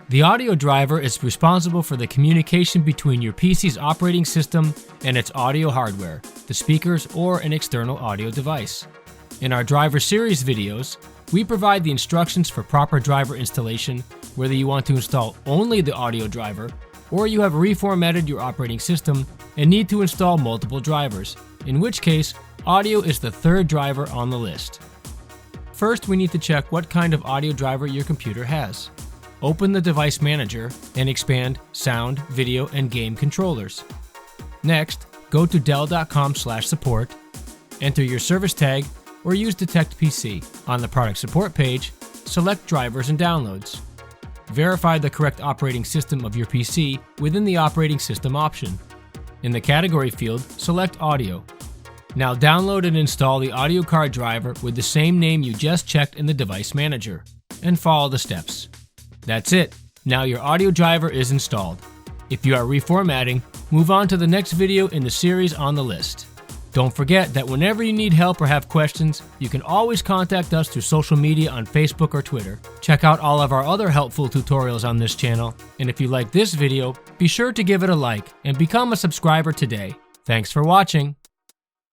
The audio driver is responsible for the communication between your PC's operating system and its audio hardware, the speakers, or an external audio device. In our driver series videos, we provide the instructions for proper driver installation, whether you want to install only the audio driver or you have reformatted your operating system and need to install multiple drivers, in which case audio is the third driver on the list. First, we need to check what kind of audio driver your computer has. Open the device manager and expand Sound, Video, and Game Controllers. Next, go to dell.com/support, enter your service tag, or use Detect PC. On the product support page, select Drivers and Downloads. Verify the correct operating system of your PC within the operating system option. In the category field, select Audio. Now download and install the audio card driver with the same name you just checked in the device manager, and follow the steps. That's it. Now your audio driver is installed. If you are reformatting, move on to the next video in the series on the list. Don't forget that whenever you need help or have questions, you can always contact us through social media on Facebook or Twitter. Check out all of our other helpful tutorials on this channel, and if you like this video, be sure to give it a like and become a subscriber today. Thanks for watching.